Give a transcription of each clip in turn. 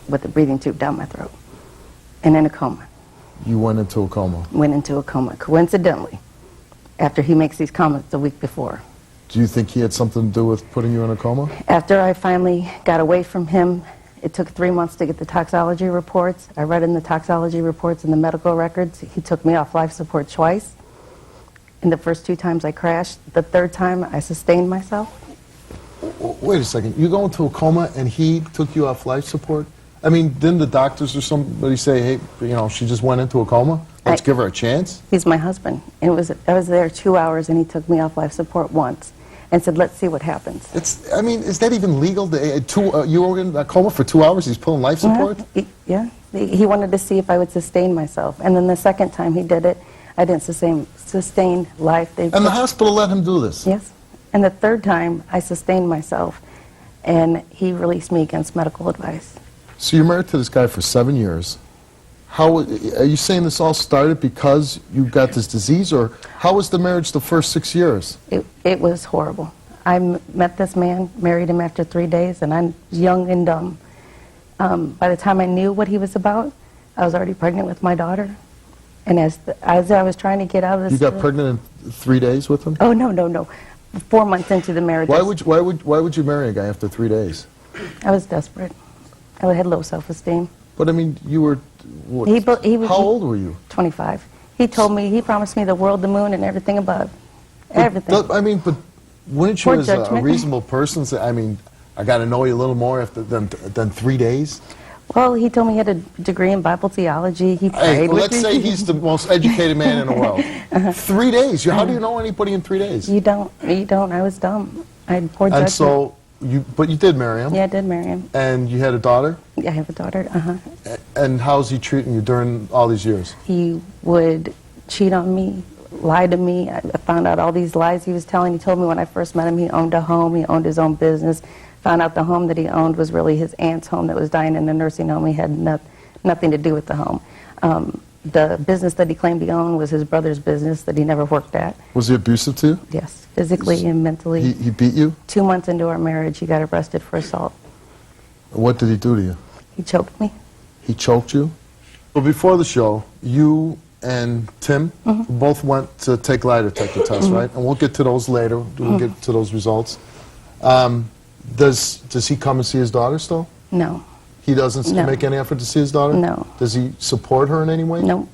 with a breathing tube down my throat and in a coma. You went into a coma? Went into a coma, coincidentally, after he makes these comments the week before. Do you think he had something to do with putting you in a coma? After I finally got away from him, it took 3 months to get the toxicology reports. I read in the toxicology reports and the medical records. He took me off life support twice. And the first 2 times I crashed. The 3rd time I sustained myself. Wait a second. You go into a coma and he took you off life support? I mean, didn't the doctors or somebody say, hey, you know, she just went into a coma? Let's give her a chance? He's my husband. And I was there 2 hours and he took me off life support once and said, let's see what happens. I mean, is that even legal? You were in a coma for 2 hours, he's pulling life support? Yeah. He wanted to see if I would sustain myself. And then the 2nd time he did it, I didn't sustain life. And the hospital let him do this? Yes. And the 3rd time, I sustained myself, and he released me against medical advice. So you're married to this guy for 7 years. How are you saying this all started because you got this disease, or how was the marriage the first 6 years? It was horrible. I met this man, married him after 3 days, and I'm young and dumb. By the time I knew what he was about, I was already pregnant with my daughter. And as I was trying to get out of this... You got pregnant in 3 days with him? Oh, no. 4 months into the marriage. Why would you marry a guy after 3 days? I was desperate. I had low self-esteem. But I mean, you were... how old were you? 25. He told me, he promised me the world, the moon, and everything above. Everything. I mean, but wouldn't you as a reasonable person say, I mean, I got to know you a little more than 3 days? Well, he told me he had a degree in Bible theology. He prayed with let's say he's the most educated man in the world. 3 days. How do you know anybody in 3 days? You don't. I was dumb. I had poor judgment. And so, but you did marry him? Yeah, I did marry him. And you had a daughter? Yeah, I have a daughter. And how's he treating you during all these years? He would cheat on me, lie to me. I found out all these lies he was telling. He told me when I first met him he owned a home, he owned his own business. Found out the home that he owned was really his aunt's home that was dying in a nursing home. He had nothing to do with the home. The business that he claimed he owned was his brother's business that he never worked at. Was he abusive to you? Yes, physically and mentally. He beat you? 2 months into our marriage, he got arrested for assault. What did he do to you? He choked me. He choked you? Well, before the show, you and Tim both went to take lie detector tests, right? And we'll get to those later. We'll get to those results. Does he come and see his daughter still? No. He doesn't make any effort to see his daughter? No. Does he support her in any way? No.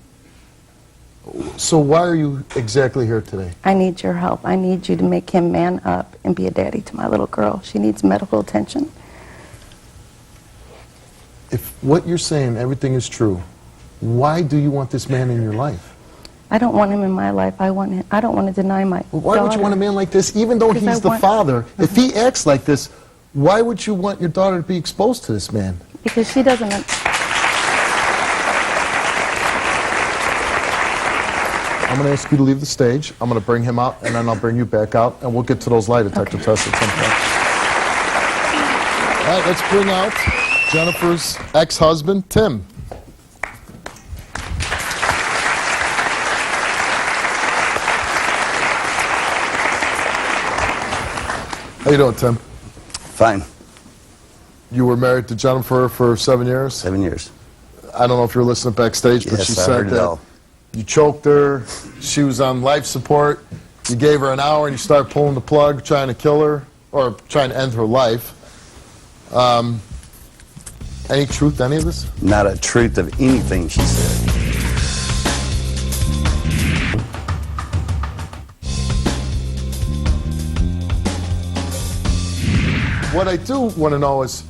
So why are you exactly here today? I need your help. I need you to make him man up and be a daddy to my little girl. She needs medical attention. If what you're saying, everything is true, why do you want this man in your life? I don't want him in my life. I don't want to deny my Why daughter. would you want a man like this, even though he's the father? If he acts like this, why would you want your daughter to be exposed to this man? Because she doesn't... I'm going to ask you to leave the stage. I'm going to bring him out, and then I'll bring you back out, and we'll get to those lie detector tests at some point. All right, let's bring out Jennifer's ex-husband, Tim. How you doing, Tim? Fine. You were married to Jennifer for 7 years? 7 years. I don't know if you were listening backstage, but she said that you choked her, she was on life support, you gave her an hour and you started pulling the plug, trying to kill her, or trying to end her life. Any truth to any of this? Not a truth of anything she said. What I do want to know is,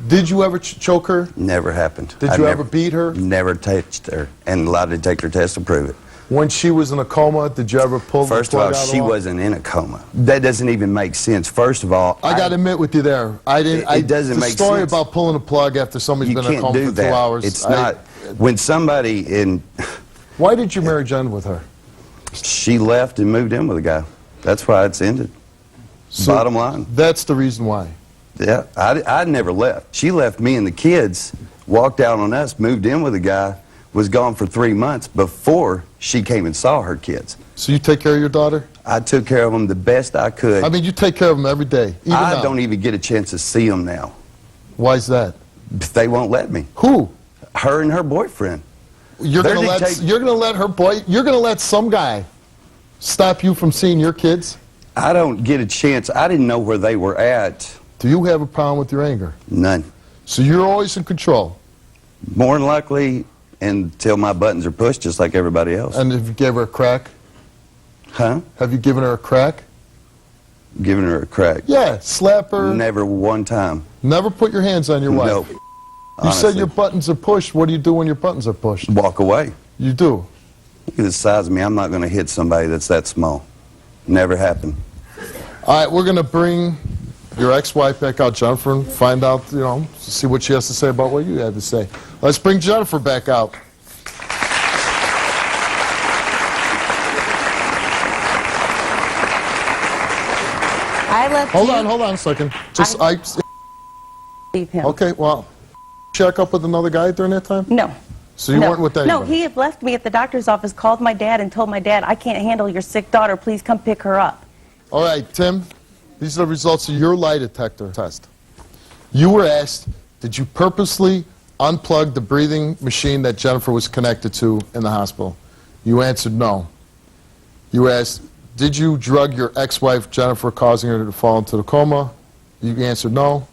did you ever choke her? Never happened. Did you ever beat her? Never touched her, and a lie detector test will prove it. When she was in a coma, did you ever pull the plug out of the wall? First of all, she wasn't in a coma. That doesn't even make sense. First of all, I got to admit with you there. It doesn't make sense. The story about pulling a plug after somebody's been in a coma for 2 hours. It's not. When somebody in... Why did you marry Jen with her? She left and moved in with a guy. That's why it's ended. So bottom line. That's the reason why. Yeah, I never left. She left me and the kids, walked out on us, moved in with a guy, was gone for 3 months before she came and saw her kids. So you take care of your daughter? I took care of them the best I could. I mean, you take care of them every day, even I now. don't even get a chance to see them now. Why's that? They won't let me. Who? Her and her boyfriend. You're They're gonna let some guy stop you from seeing your kids? I don't get a chance. I didn't know where they were at. Do you have a problem with your anger? None. So you're always in control? More than likely until my buttons are pushed, just like everybody else. And if you gave her a crack? Huh? Have you given her a crack? Giving her a crack? Yeah, slap her. Never one time. Never put your hands on your wife? No. You Honestly. said your buttons are pushed. What do you do when your buttons are pushed? Walk away. You do? Look at the size of me. I'm not going to hit somebody that's that small. Never happened. All right, we're going to bring your ex-wife back out, Jennifer, and find out, you know, see what she has to say about what you had to say. Let's bring Jennifer back out. I left Hold you. on a second. Leave him. Okay, well, check up with another guy during that time? No. So you weren't with anybody? No, he had left me at the doctor's office, called my dad, and told my dad, I can't handle your sick daughter. Please come pick her up. All right, Tim, these are the results of your lie detector test. You were asked, did you purposely unplug the breathing machine that Jennifer was connected to in the hospital? You answered no. You were asked, did you drug your ex-wife Jennifer, causing her to fall into the coma? You answered no.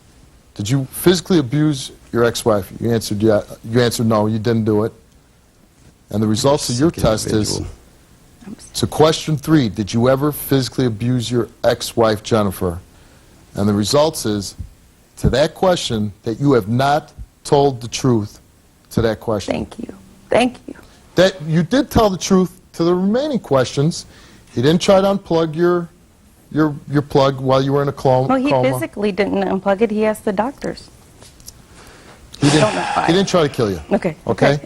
Did you physically abuse your ex-wife? You answered yeah. You answered no, you didn't do it. And the results of your test is, to question 3, did you ever physically abuse your ex-wife Jennifer? And the results is, to that question, that you have not told the truth to that question. Thank you. Thank you. That you did tell the truth to the remaining questions. He didn't try to unplug your plug while you were in a coma. Well, he physically didn't unplug it. He asked the doctors. He didn't, I don't know why. he didn't try to kill you. Okay. Okay?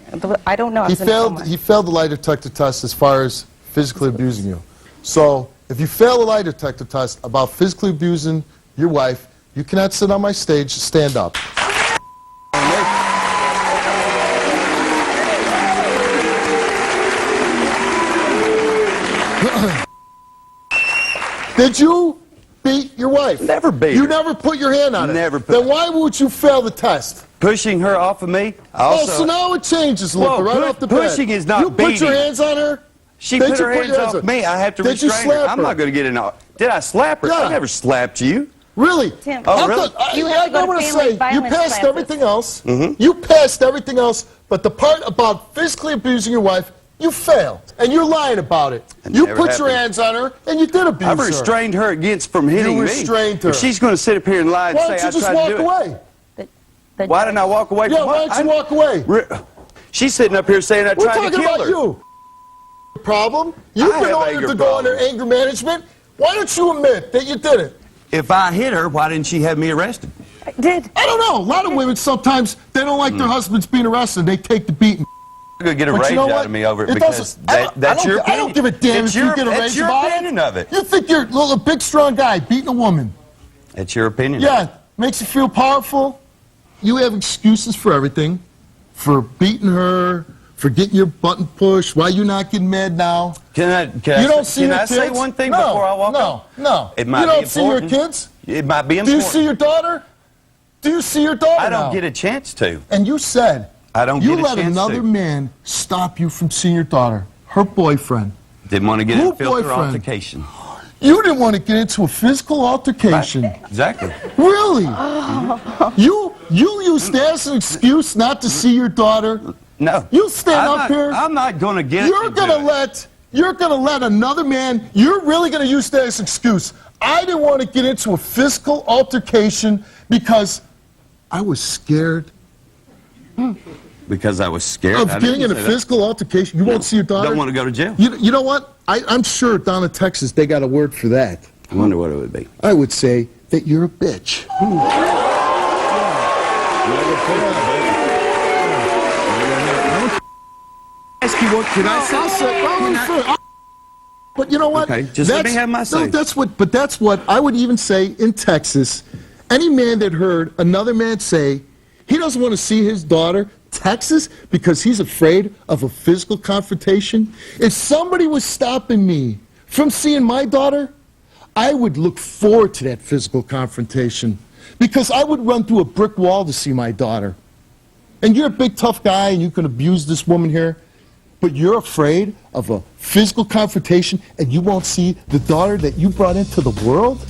I don't know. I He was in a failed, coma. he failed the lie detector test as far as physically abusing you. So if you fail the lie detector test about physically abusing your wife, you cannot sit on my stage. Stand up. Did you beat your wife? Never beat You her. never put your hand on it? Never put- Then why would you fail the test? Pushing her off of me. Oh, so now it changes, Luca, Whoa, right off the bat. pushing is not You put your beating. hands on her? She Did put you her put hands your off on- me. I have to Did you restrain her. slap I'm her? not going to get in. Did I slap her? Yeah. I never slapped you. Really? Tim, Oh, really? You have to go to wanna family you violence passed classes. everything else. You passed everything else, but the part about physically abusing your wife, you failed. And you're lying about it. It You never put your happened. hands on her, and you did abuse I've her. restrained her against from hitting You me. restrained her. If she's going to sit up here and lie and Why say don't you I just tried walk to do away? Why didn't I walk away Yeah, from why what? don't you walk away? She's sitting up here saying I We're tried to talking kill about her. you. Problem? You've I been have ordered anger to go under problems. anger management. Why don't you admit that you did it? If I hit her, why didn't she have me arrested? I did. I don't know. A lot of women sometimes they don't like their husbands being arrested. They take the beating. You're going to get a But rage you know out what? of me over it It because doesn't- I don't- that's your I opinion. don't give a damn It's if you your- get a it's rage your about opinion it. of it. You think you're a little big, strong guy beating a woman. It's your opinion. Yeah, makes you feel powerful. You have excuses for everything. For beating her, for getting your button pushed. Why you not getting mad now? Can You don't see your I kids? say one thing No, before I walk off? No. It might You be don't see your important. kids? It might be Do important. you see your daughter? Do you see your daughter I don't now? get a chance to. And you said I don't you get a let chance another to. man stop you from seeing your daughter, her boyfriend. Didn't want to get in Who a filter boyfriend? altercation. You didn't want to get into a physical altercation. Exactly. Really? You used that as an excuse not to see your daughter. No. You stand I'm up not, here. I'm not going to get You're into gonna it. let another man. You're really gonna use that as an excuse. I didn't want to get into a physical altercation because I was scared Because I was scared. of I getting didn't in a say that. physical altercation. You won't see your daughter. Don't want to go to jail. You know what? I'm sure down in Texas they got a word for that. I wonder what it would be. I would say that you're a bitch. Ask you what could But you know what? Okay, just let me have my say. No, that's what I would even say in Texas. Any man that heard another man say he doesn't want to see his daughter, Texas, because he's afraid of a physical confrontation. If somebody was stopping me from seeing my daughter, I would look forward to that physical confrontation because I would run through a brick wall to see my daughter. And you're a big, tough guy, and you can abuse this woman here, but you're afraid of a physical confrontation, and you won't see the daughter that you brought into the world?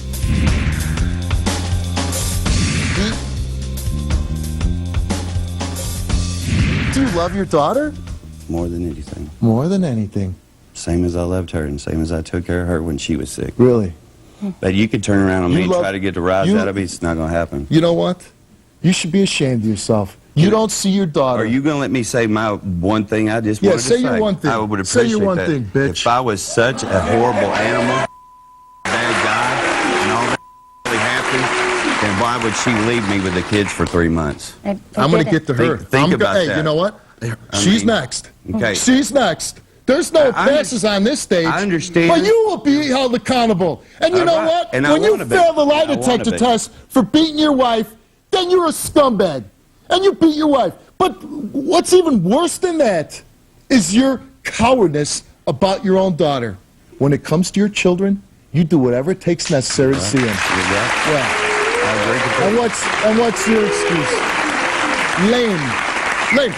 Do you love your daughter? More than anything. More than anything. Same as I loved her and same as I took care of her when she was sick. Really? But you could turn around on You me and love- try to get the rise you- out of me. It's not going to happen. You know what? You should be ashamed of yourself. You don't see your daughter. Are you going to let me say my one thing I just Yeah, wanted to say say? your one thing. I would Say appreciate your one that. thing, bitch. If I was such a horrible animal, bad guy, and all that really happened, then why would she leave me with the kids for 3 months? I'm going to get to her. Think about hey, that. you know what? She's mean, next. okay. She's next. There's no passes on this stage. I understand. But you will be held accountable. And you All know right. what? And I when you wanna be. fail the lie I wanna detector be. test for beating your wife, then you're a scumbag. And you beat your wife. But what's even worse than that is your cowardice about your own daughter. When it comes to your children, you do whatever it takes necessary to see them. You're right. Yeah. I agree completely. And what's your excuse? Lame. Lame.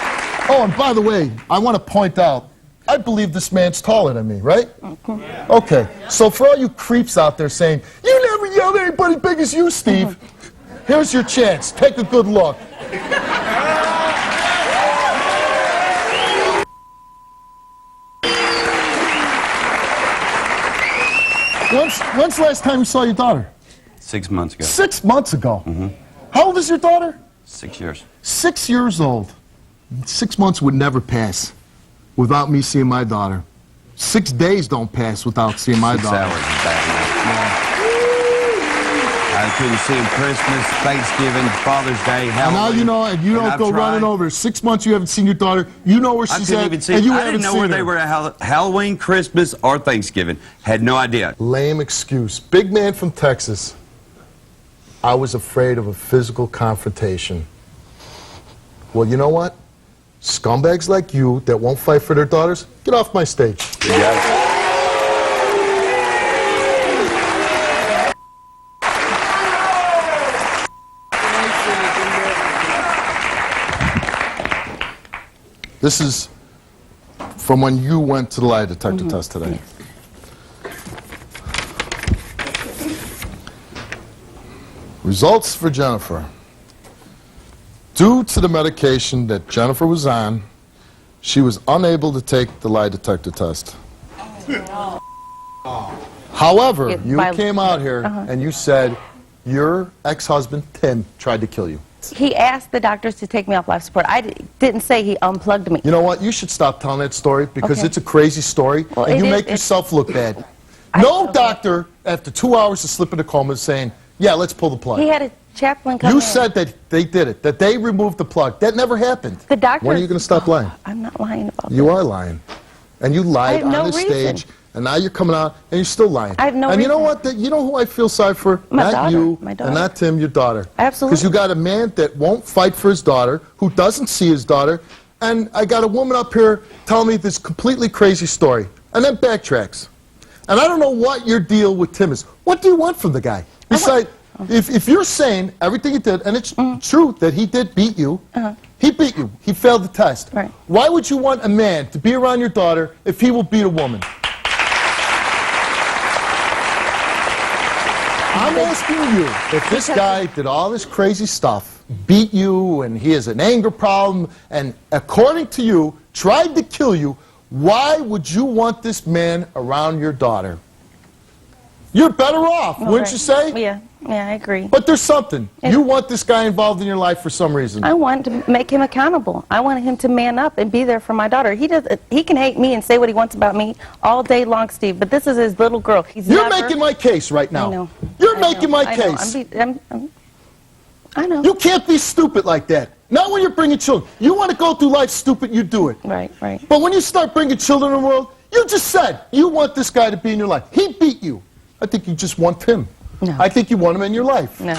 Oh, and by the way, I want to point out, I believe this man's taller than me, right? Okay. So for all you creeps out there saying, you never yelled at anybody big as you, Steve, here's your chance. Take a good look. When's the last time you saw your daughter? 6 months ago. 6 months ago. How old is your daughter? 6 years. 6 years old. 6 months would never pass without me seeing my daughter. 6 days don't pass without seeing my 6 daughter. hours is bad enough. I couldn't see him Christmas, Thanksgiving, Father's Day, And Halloween. now you know, and you don't I've go tried. running over. 6 months you haven't seen your daughter. You know where I she's couldn't at, even see. and you I haven't didn't know seen where her. they were at Halloween, Christmas, or Thanksgiving. Had no idea. Lame excuse. Big man from Texas. I was afraid of a physical confrontation. Well, you know what? Scumbags like you that won't fight for their daughters, get off my stage. Yeah. This is from when you went to the lie detector test today. Results for Jennifer. Due to the medication that Jennifer was on, she was unable to take the lie detector test. However, Yeah, you by- came out here and you said your ex-husband, Tim, tried to kill you. He asked the doctors to take me off life support. Didn't say he unplugged me. You know what? You should stop telling that story because Okay. it's a crazy story Well, and it you is- make it- yourself look bad. I- No okay. doctor, after 2 hours of slip in a coma, is saying, yeah, let's pull the plug. He had a chaplain come You in. said that they did it, that they removed the plug. That never happened. The doctor. When are you going to stop lying? I'm not lying about You that. are lying. And you lied I have on no this reason. stage, and now you're coming out and you're still lying. I have no And you know reason. what? You know who I feel sorry for? My Not daughter. you, My and daughter. not Tim, your daughter. Absolutely. Because you got a man that won't fight for his daughter, who doesn't see his daughter, and I got a woman up here telling me this completely crazy story, and then backtracks. And I don't know what your deal with Tim is. What do you want from the guy? Besides, if you're saying everything he did, and it's true that he did beat you, he beat you. He failed the test. Right. Why would you want a man to be around your daughter if he will beat a woman? I'm asking you, if this guy did all this crazy stuff, beat you, and he has an anger problem, and according to you, tried to kill you, why would you want this man around your daughter? You're better off, wouldn't Right. you say? Yeah, I agree. But there's something. You want this guy involved in your life for some reason. I want to make him accountable. I want him to man up and be there for my daughter. He can hate me and say what he wants about me all day long, Steve, but this is his little girl. He's You're never- making my case right now. I know. You're I know. making my I know. case. I know. You can't be stupid like that. Not when you're bringing children. You want to go through life stupid, you do it. Right. But when you start bringing children in the world, you just said you want this guy to be in your life. He beat you. I think you just want him. No. I think you want him in your life. No.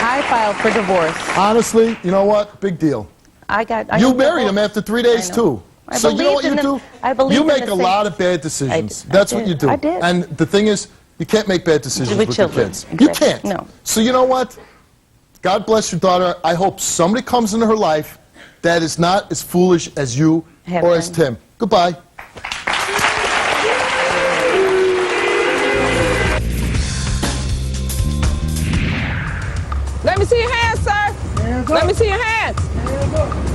I filed for divorce. Honestly, you know what? Big deal. I You got married him divorced. after 3 days, I know. too. I So you know what believed you in do? I believed You in make the a same- lot of bad decisions. I That's did. what you do. I did. And the thing is, You can't make bad decisions With with your children. kids. You Exactly. can't. No. So you know what? God bless your daughter. I hope somebody comes into her life that is not as foolish as you Have or as been. Tim. Goodbye. Let me see your hands, sir. Let me see your hands.